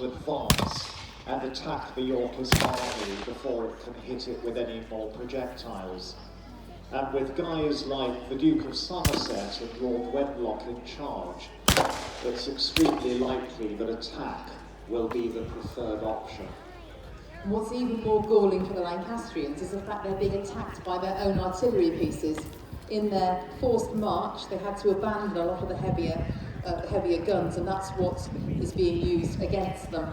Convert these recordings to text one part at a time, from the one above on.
advance and attack the Yorkist army before it can hit it with any more projectiles. And with guys like the Duke of Somerset and Lord Wenlock in charge, it's extremely likely that attack will be the preferred option. What's even more galling for the Lancastrians is the fact they're being attacked by their own artillery pieces. In their forced march, they had to abandon a lot of the heavier guns, and that's what is being used against them.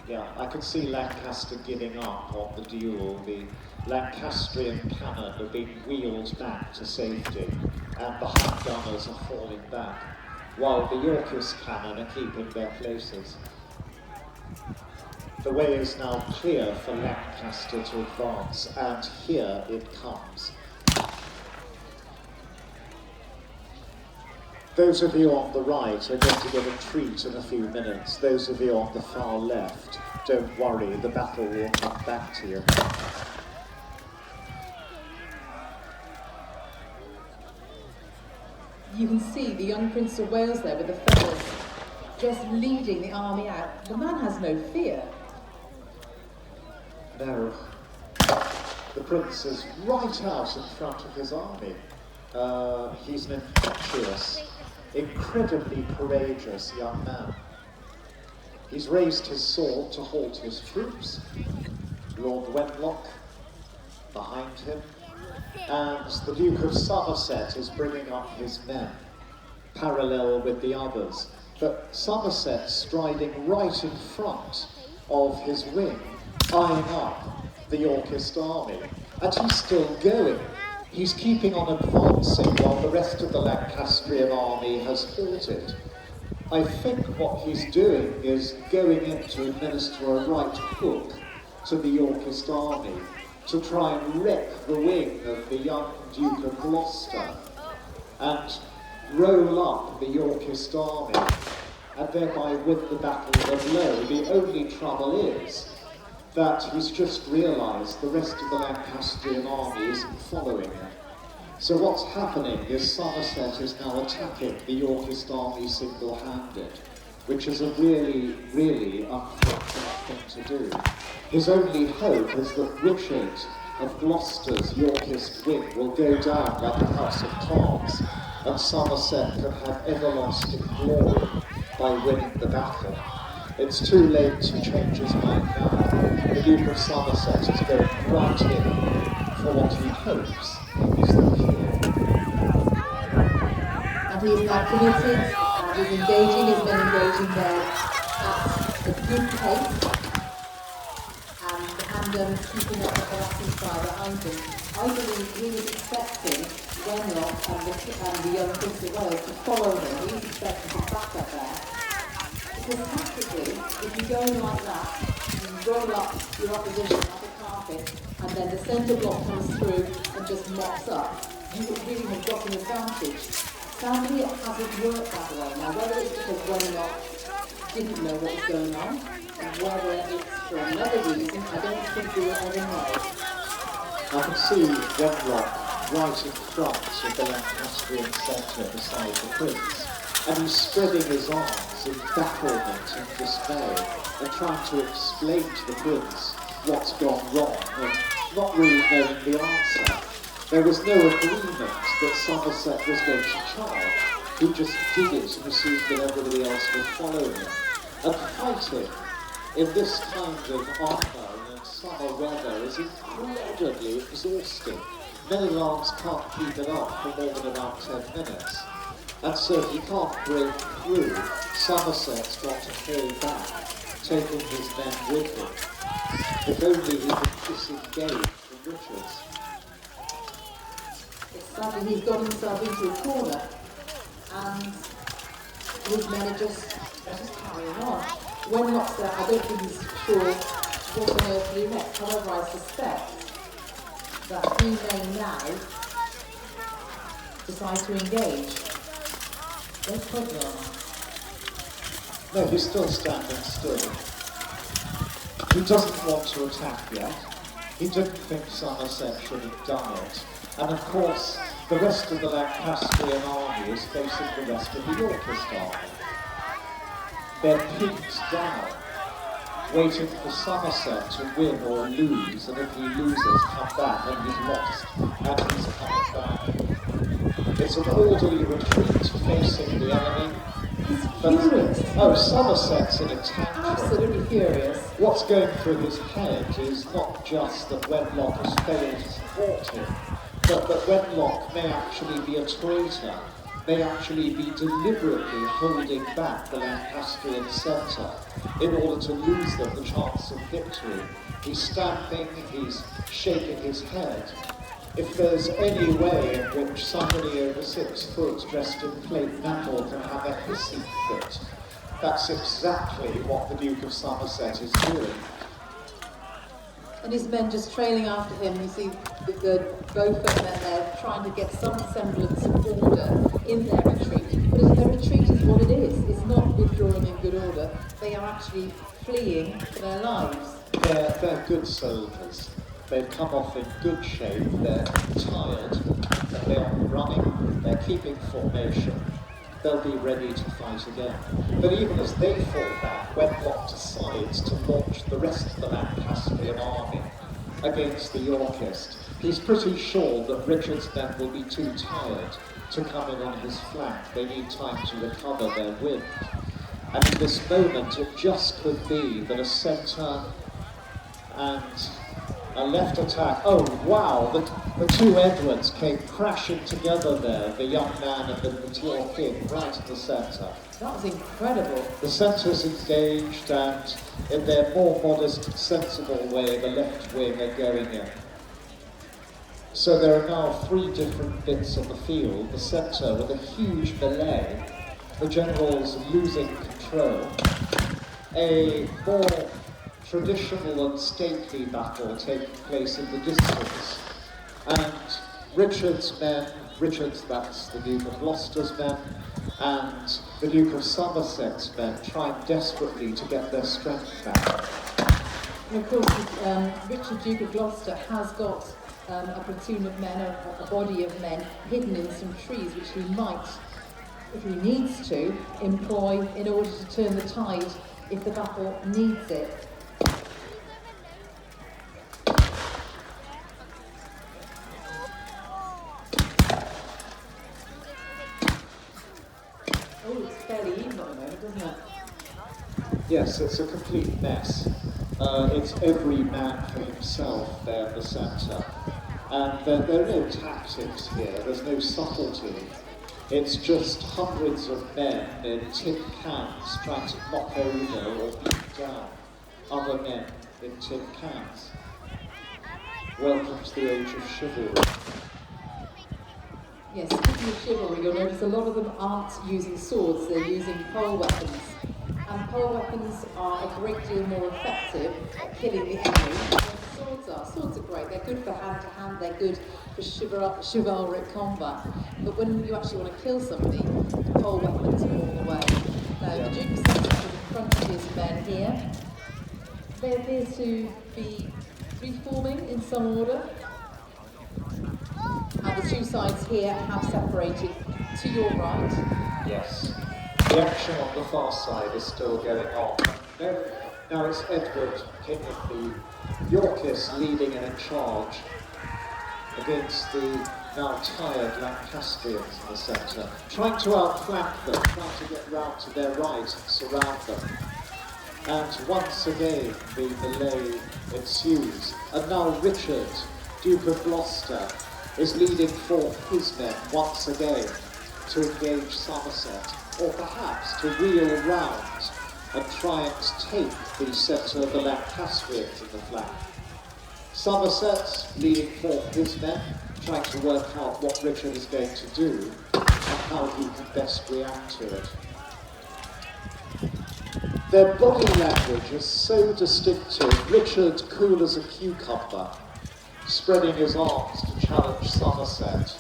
Yeah, I can see Lancaster giving up on the duel. The Lancastrian cannon are being wheeled back to safety, and the Hutt gunners are falling back, while the Yorkist cannon are keeping their places. The way is now clear for Lancaster to advance, and here it comes. Those of you on the right are going to get a treat in a few minutes. Those of you on the far left, don't worry, the battle will come back to you. You can see the young Prince of Wales there with the feathers, just leading the army out. The man has no fear. No. The Prince is right out in front of his army. He's an impetuous, incredibly courageous young man. He's raised his sword to halt his troops. Lord Wenlock behind him, and the Duke of Somerset is bringing up his men, parallel with the others, but Somerset striding right in front of his wing, eyeing up the Yorkist army, and he's still going. He's keeping on advancing while the rest of the Lancastrian army has halted. I think what he's doing is going in to administer a right hook to the Yorkist army to try and wreck the wing of the young Duke of Gloucester and roll up the Yorkist army and thereby win the battle of Low. The only trouble is that he's just realised the rest of the Lancastrian army isn't following him. So what's happening is Somerset is now attacking the Yorkist army single-handed, which is a really, really unfortunate thing to do. His only hope is that Richard of Gloucester's Yorkist wing will go down like a house of cards, and Somerset can have everlasting glory by winning the battle. It's too late to change his mind now. The Duke of Somerset is going right in for what he hopes is the kill. And he is now committed, and he's engaging, he's been engaging there at a good pace, and the handguns keeping up the harassing fire behind him. I believe he was expecting Wenlock and the young Prince of Wales to follow him. He was expecting some backup there. Because tactically, if you go in like that, you roll up your opposition like a carpet, and then the centre block comes through and just mops up, you would really have got an advantage. Sadly, it hasn't worked that way. Now, whether it's because Wenlock didn't know what was going on, or whether it's for another reason, I don't think we will ever know. I can see Wenlock right in front of the Lancastrian centre beside the Prince, and he's spreading his arms in bafflement and dismay, and trying to explain to the Prince what's gone wrong, and not really knowing the answer. There was no agreement that Somerset was going to charge. He just did it and assumed that everybody else would follow him. And fighting in this kind of armour and in summer weather is incredibly exhausting. Men-at-arms can't keep it up for more than about 10 minutes. And so if he can't break through, Somerset's got to fall back, taking his men with him. If only he could disengage from Richards. Sadly, he's got himself into a corner, and his men are just carrying on. Wenlock's there, I don't think he's sure what on earth to do next. However, I suspect that he may now decide to engage. Let's put it on. No, he's still standing still. He doesn't want to attack yet. He didn't think Somerset should have done it. And of course, the rest of the Lancastrian army is facing the rest of the Yorkist army. they're pinned down, waiting for Somerset to win or lose, and if he loses, come back, and he's lost, and he's coming back. It's an orderly retreat facing the enemy. He's furious. Oh, Somerset's in a tantrum. Absolutely furious. What's going through his head is not just that Wenlock has failed to support him, but that Wenlock may actually be a traitor, may actually be deliberately holding back the Lancastrian centre in order to lose them the chance of victory. He's stamping, he's shaking his head. If there's any way in which somebody over 6 foot dressed in plate metal can have a hissing fit, that's exactly what the Duke of Somerset is doing. And his men just trailing after him. You see the Beaufort men there trying to get some semblance of order in their retreat. But their retreat is what it is. It's not withdrawing in good order. They are actually fleeing for their lives. They're good soldiers. They've come off in good shape. They're tired, and they are running. They're keeping formation. They'll be ready to fight again. But even as they fall back, Wenlock decides to launch the rest of the Lancastrian army against the Yorkist. He's pretty sure that Richard's men will be too tired to come in on his flank. They need time to recover their wind. And in this moment, it just could be that a centre and a left attack. Oh wow, the two Edwards came crashing together there, the young man and the mature king, right in the centre. That was incredible. The centre's engaged, and in their more modest, sensible way, the left wing are going in. So there are now 3 different bits of the field. The centre with a huge melee, the generals losing control. A more traditional and stately battle taking place in the distance, and Richard's men, that's the Duke of Gloucester's men, and the Duke of Somerset's men trying desperately to get their strength back. And of course, Richard, Duke of Gloucester, has got a platoon of men, a body of men, hidden in some trees, which he might, if he needs to, employ in order to turn the tide if the battle needs it. Oh, it's fairly even at the moment, doesn't it? Yes, it's a complete mess. It's every man for himself there in the centre. And there are no tactics here, there's no subtlety. It's just hundreds of men in tin cans trying to knock over or beat down other men in tin cans. Welcome to the age of chivalry. Yes, speaking of chivalry, you'll notice a lot of them aren't using swords, they're using pole weapons. And pole weapons are a great deal more effective at killing the enemy than swords are. Swords are great, they're good for hand-to-hand, they're good for chivalric combat. But when you actually want to kill somebody, pole weapons are all the way. Now, the Duke of Sussex is in front of his men here. They appear to be reforming in some order. And the two sides here have separated to your right. Yes. The action on the far side is still going on. Now it's Edward, King of the Yorkists, leading and in charge against the now tired Lancastrians in the centre, trying to outflank them, trying to get round to their right and surround them. And once again the melee ensues. And now Richard, Duke of Gloucester, is leading forth his men once again to engage Somerset, or perhaps to wheel round and try and take the centre of the Lancastrians in the flank. Somerset leading forth his men, trying to work out what Richard is going to do and how he can best react to it. Their body language is so distinctive. Richard, cool as a cucumber, spreading his arms to challenge Somerset,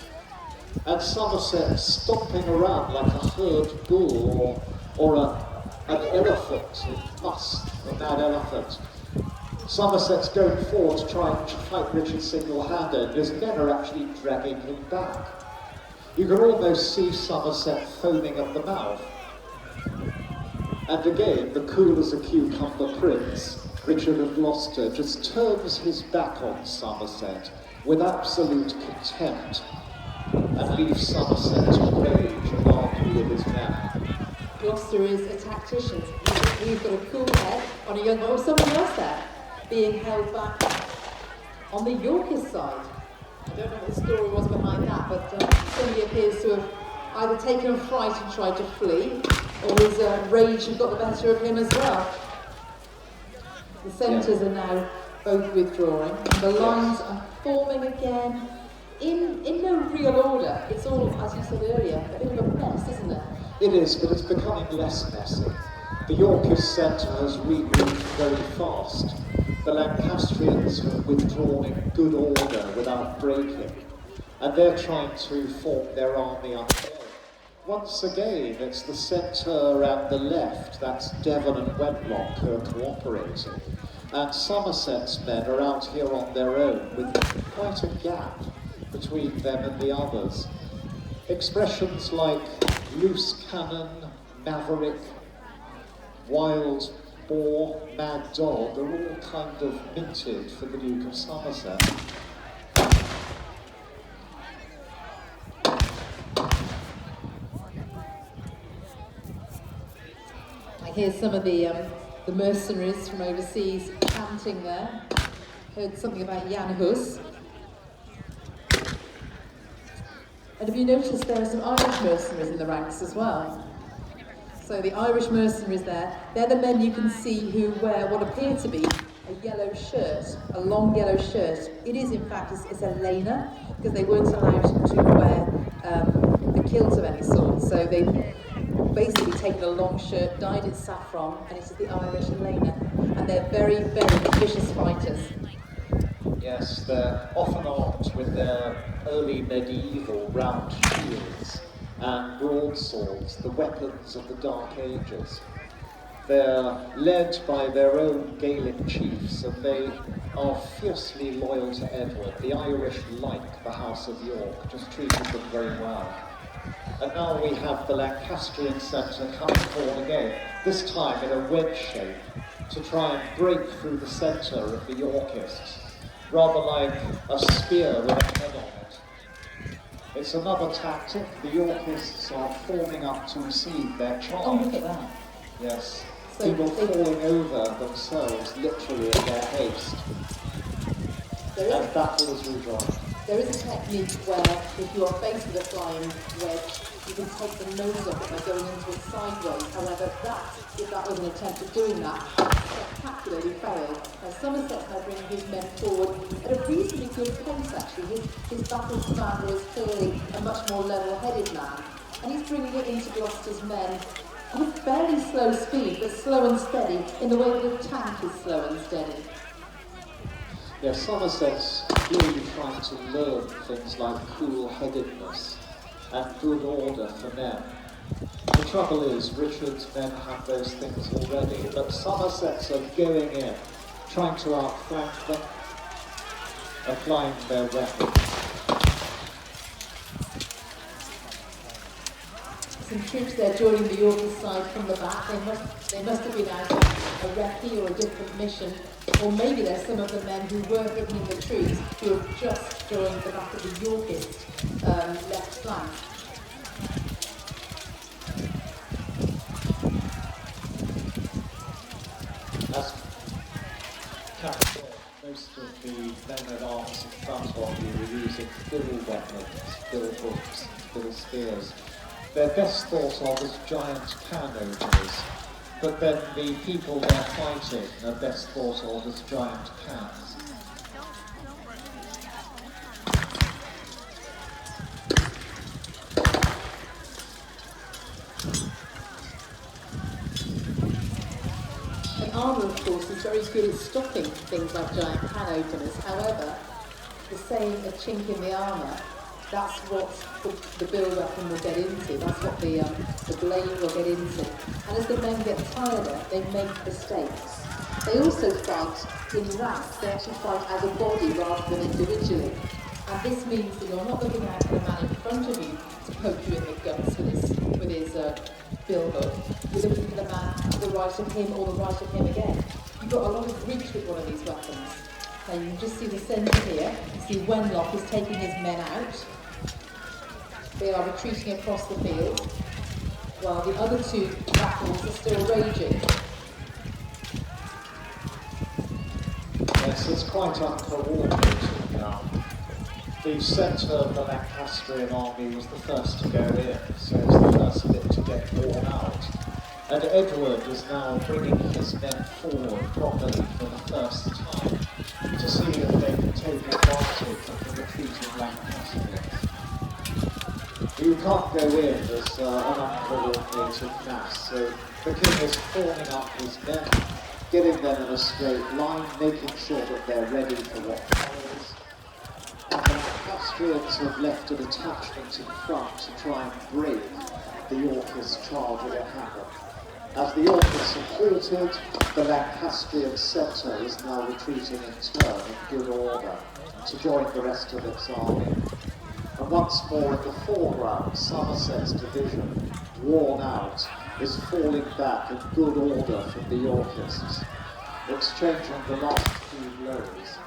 and Somerset stomping around like a herd bull or an elephant in must, a mad elephant. Somerset's going forward to try and fight Richard single-handed, and his men are actually dragging him back. You can almost see Somerset foaming at the mouth. And And again, the cool as a cucumber prince, Richard of Gloucester, just turns his back on Somerset with absolute contempt and leaves Somerset to rage and argue with his men. Gloucester is a tactician. He's got a cool head on a young man, or somebody else there, being held back on the Yorkist side. I don't know what the story was behind that, but somebody appears to have either taken a fright and tried to flee, or his rage had got the better of him as well. The centres are now both withdrawing, and the lines are forming again in no real order. It's all, as you said earlier, a bit of a mess, isn't it? It is, but it's becoming less messy. The Yorkist centre has regrouped very fast. The Lancastrians have withdrawn in good order without breaking, and they're trying to form their army up there. Once again, it's the centre and the left, that's Devon and Wenlock, who are cooperating. And Somerset's men are out here on their own with quite a gap between them and the others. Expressions like loose cannon, maverick, wild boar, mad dog are all kind of minted for the Duke of Somerset. I hear some of the mercenaries from overseas chanting there. Heard something about Jan Hus. And have you noticed there are some Irish mercenaries in the ranks as well? So the Irish mercenaries there, they're the men you can see who wear what appear to be a yellow shirt, a long yellow shirt. It is in fact, it's a lena, because they weren't allowed to wear a kilt of any sort. So they've basically taken a long shirt, dyed it saffron, and it is the Irish lena. And they're very, very vicious fighters. Yes, they're often armed with their early medieval round shields and broadswords, the weapons of the Dark Ages. They're led by their own Gaelic chiefs, and they are fiercely loyal to Edward. The Irish like the House of York, just treated them very well. And now we have the Lancastrian centre coming forward again, this time in a wedge shape, to try and break through the centre of the Yorkists, rather like a spear with a head on it. It's another tactic. The Yorkists are forming up to receive their charge. Oh, look at that. Yes. So People falling over themselves, literally in their haste. And battle is rejoined. There is a technique where, if you are faced with a flying wedge, you can take the nose off it by going into it sideways. However, if that was an attempt at doing that, spectacularly failed. Now, Somerset's now bringing his men forward at a reasonably good pace, actually. His battle commander is clearly a much more level-headed man, and he's bringing it into Gloucester's men at a fairly slow speed, but slow and steady, in the way that a tank is slow and steady. Yes, Somerset's clearly trying to learn things like cool-headedness and good order for men. The trouble is, Richard's men have those things already, but Somerset's are going in, trying to outflank them, applying their weapons. Some troops there joining the Yorkist side from the back. They must have been out on a recce or a different mission, or maybe there's some of the men who were hidden in the trees who have just joined the back of the Yorkist left flank. As Captain, most of the men at arms in front of you were using fiddle weapons, fiddle hooks, fiddle spears. They're best thought of as giant can openers, but then the people they're fighting are best thought of as giant cans. And armour, of course, is very good at stopping things like giant can openers. However, the saying a chink in the armour, that's what the build-up will get into. That's what the blade will get into. And as the men get tireder, they make mistakes. They also fight in ranks. They actually fight as a body rather than individually. And this means that you're not looking at the man in front of you to poke you in the guts with his bill hook. You're looking for the man to the right of him or the right of him again. You've got a lot of reach with one of these weapons. Now you can just see the centre here. You see Wenlock is taking his men out. They are retreating across the field, while the other two battles are still raging. Yes, it's quite uncoordinated now. The centre of the Lancastrian army was the first to go in, so it's the first bit to get worn out. And Edward is now bringing his men forward properly for the first time to see if they can take advantage of the retreating Lancastrians. You can't go in as an uncoordinated mass, so the king is forming up his men, getting them in a straight line, making sure that they're ready for what follows. And the Lancastrians have left a detachment in front to try and break the Yorkist charge of Havoc. As the Yorkists have halted, the Lancastrian centre is now retreating in turn in good order to join the rest of its army. And once more in the foreground, Somerset's division, worn out, is falling back in good order from the Yorkists, exchanging the last few blows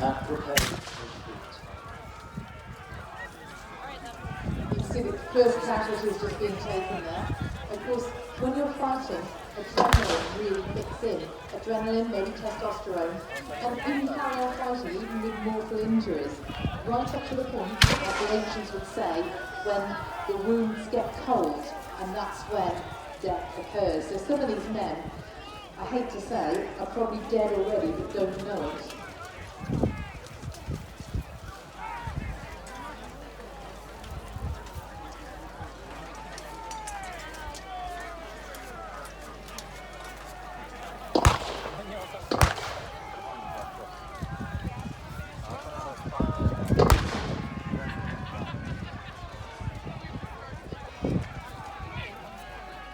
and preparing to retreat. You can see the first casualties just being taken there. Of course, when you're fighting, adrenaline really kicks in. Adrenaline, maybe testosterone, and even carry on fighting, even with mortal injuries. Right up to the point, as the ancients would say, when the wounds get cold, and that's when death occurs. So some of these men, I hate to say, are probably dead already but don't know it.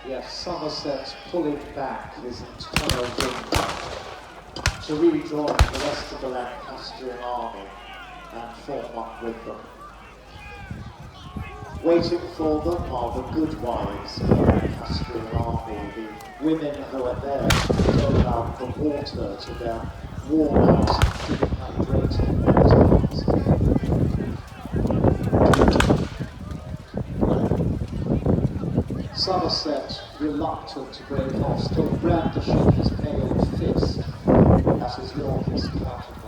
Yes, Somerset pulling back his entire wing to rejoin the rest of the Lancastrian army and form up with them. Waiting for them are the good wives of the Lancastrian army, the women who are there to dole out the water to their worn-out, dehydrated veterans. Somerset, reluctant to break off, still brandishing his mailed fist at his Yorkist counterpart.